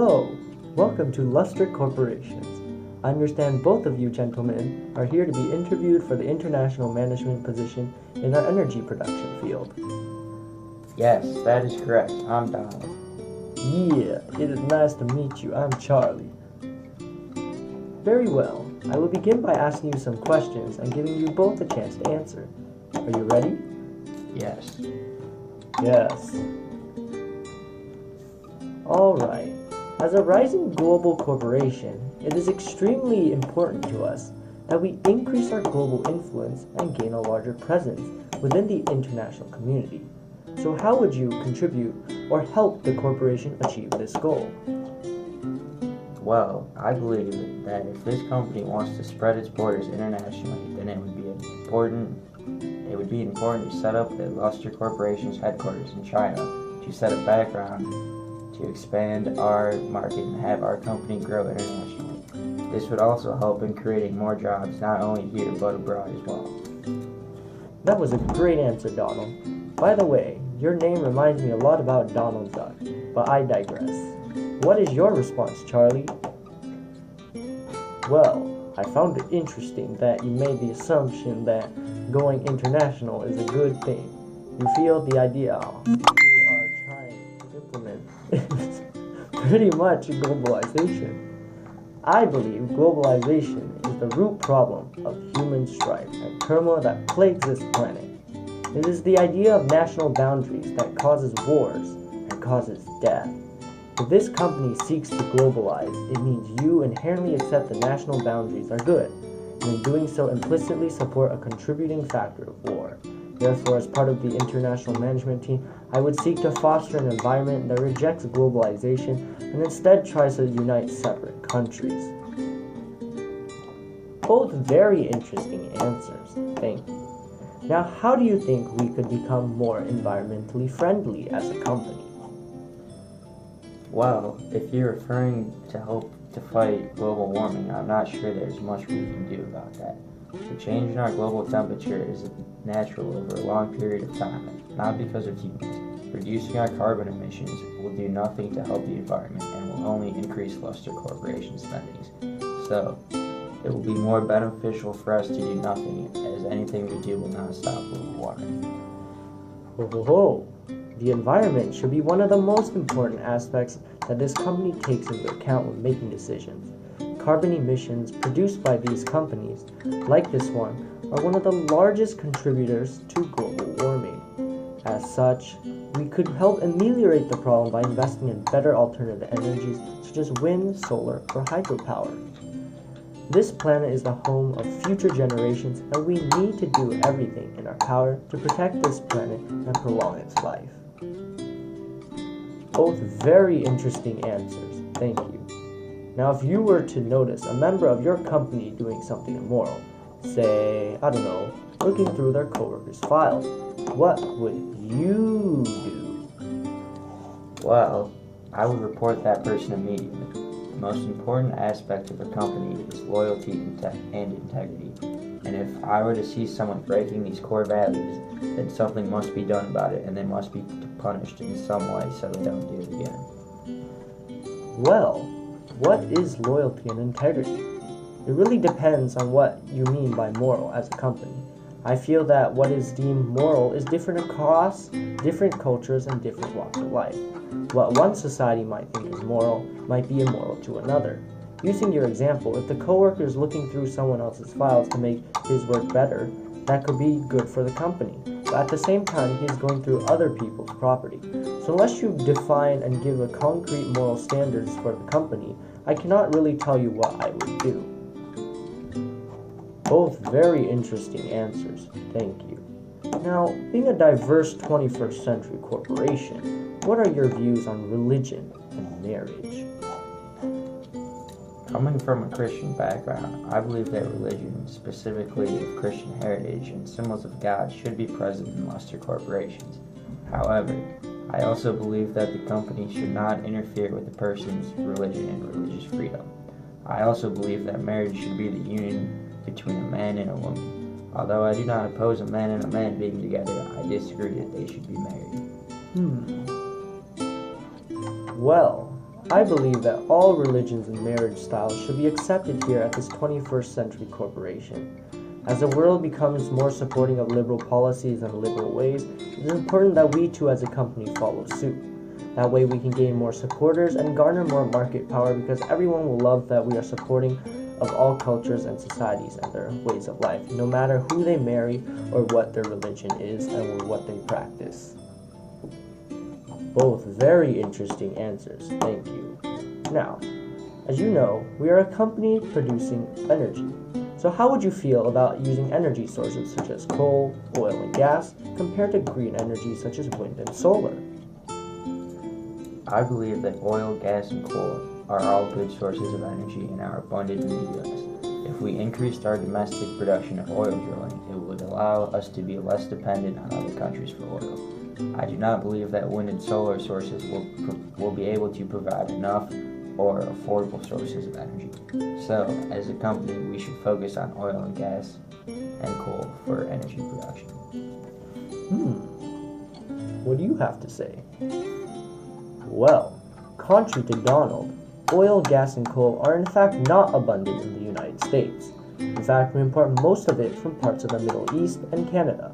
Hello, welcome to Luster Corporations. I understand both of you gentlemen are here to be interviewed for the international management position in our energy production field. Yes, that is correct. I'm Donald. Yeah, it is nice to meet you. I'm Charlie. Very well. I will begin by asking you some questions and giving you both a chance to answer. Are you ready? Yes. Yes. Alright. As a rising global corporation, it is extremely important to us that we increase our global influence and gain a larger presence within the international community. So how would you contribute or help the corporation achieve this goal? Well, I believe that if this company wants to spread its borders internationally, then it would be important to set up the Luster Corporation's headquarters in China to set a background to expand our market and have our company grow internationally. This would also help in creating more jobs not only here but abroad as well. That was a great answer, Donald. By the way, your name reminds me a lot about Donald Duck, but I digress. What is your response, Charlie? Well, I found it interesting that you made the assumption that going international is a good thing. You feel the idea you are trying to implement is pretty much globalization. I believe globalization is the root problem of human strife and turmoil that plagues this planet. It is the idea of national boundaries that causes wars and causes death. If this company seeks to globalize, it means you inherently accept the national boundaries are good, and in doing so implicitly support a contributing factor of war. Therefore, as part of the international management team, I would seek to foster an environment that rejects globalization and instead tries to unite separate countries. Both very interesting answers. Thank you. Now, how do you think we could become more environmentally friendly as a company? Well, if you're referring to help to fight global warming, I'm not sure there's much we can do about that. The change in our global temperature is natural over a long period of time, not because of humans. Reducing our carbon emissions will do nothing to help the environment and will only increase Luster Corporation spendings. So, it will be more beneficial for us to do nothing, as anything we do will not stop global warming. Oh. The environment should be one of the most important aspects that this company takes into account when making decisions. Carbon emissions produced by these companies, like this one, are one of the largest contributors to global warming. As such, we could help ameliorate the problem by investing in better alternative energies such as wind, solar, or hydropower. This planet is the home of future generations, and we need to do everything in our power to protect this planet and prolong its life. Both very interesting answers. Thank you. Now, if you were to notice a member of your company doing something immoral, say, I don't know, looking through their coworkers' files, what would you do? Well, I would report that person immediately. The most important aspect of a company is loyalty and integrity. And if I were to see someone breaking these core values, then something must be done about it, and they must be punished in some way so they don't do it again. Well, what is loyalty and integrity? It really depends on what you mean by moral as a company. I feel that what is deemed moral is different across different cultures and different walks of life. What one society might think is moral might be immoral to another. Using your example, if the coworker is looking through someone else's files to make his work better, that could be good for the company. But at the same time, he is going through other people's property. So unless you define and give a concrete moral standards for the company, I cannot really tell you what I would do. Both very interesting answers. Thank you. Now, being a diverse 21st century corporation, what are your views on religion and marriage? Coming from a Christian background, I believe that religion, specifically of Christian heritage and symbols of God, should be present in Luster corporations. However, I also believe that the company should not interfere with a person's religion and religious freedom. I also believe that marriage should be the union between a man and a woman. Although I do not oppose a man and a man being together, I disagree that they should be married. Well, I believe that all religions and marriage styles should be accepted here at this 21st century corporation. As the world becomes more supporting of liberal policies and liberal ways, it is important that we too as a company follow suit. That way we can gain more supporters and garner more market power, because everyone will love that we are supporting of all cultures and societies and their ways of life, no matter who they marry or what their religion is and what they practice. Both very interesting answers, thank you. Now, as you know, we are a company producing energy. So how would you feel about using energy sources such as coal, oil, and gas compared to green energy such as wind and solar? I believe that oil, gas, and coal are all good sources of energy and are abundant in the U.S. If we increased our domestic production of oil drilling, it would allow us to be less dependent on other countries for oil. I do not believe that wind and solar sources will be able to provide enough or affordable sources of energy. So, as a company, we should focus on oil and gas and coal for energy production. What do you have to say? Well, contrary to Donald, oil, gas, and coal are in fact not abundant in the United States. In fact, we import most of it from parts of the Middle East and Canada.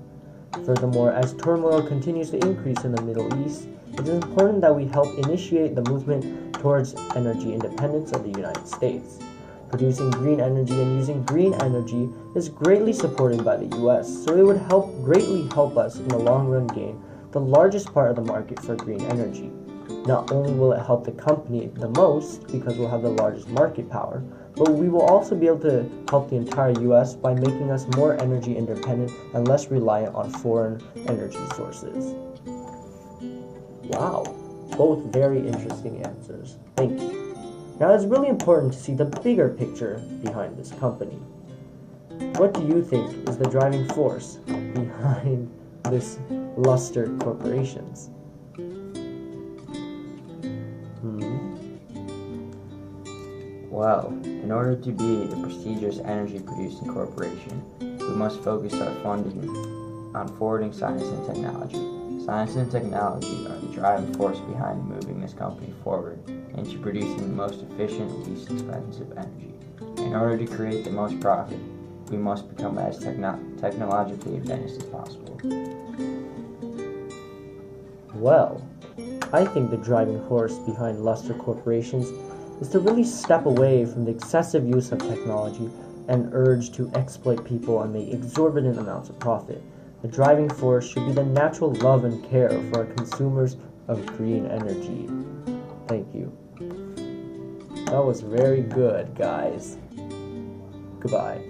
Furthermore, as turmoil continues to increase in the Middle East, it is important that we help initiate the movement towards energy independence of the United States. Producing green energy and using green energy is greatly supported by the US, so it would greatly help us in the long run gain the largest part of the market for green energy. Not only will it help the company the most because we'll have the largest market power, but we will also be able to help the entire US by making us more energy independent and less reliant on foreign energy sources. Wow, both very interesting answers. Thank you. Now it's really important to see the bigger picture behind this company. What do you think is the driving force behind this Luster Corporations? Well, in order to be a prestigious energy-producing corporation, we must focus our funding on forwarding science and technology. Science and technology are the driving force behind moving this company forward into producing the most efficient, least expensive energy. In order to create the most profit, we must become as technologically advanced as possible. Well, I think the driving force behind Luster Corporations is to really step away from the excessive use of technology and urge to exploit people and make exorbitant amounts of profit. The driving force should be the natural love and care for our consumers of green energy. Thank you. That was very good, guys. Goodbye.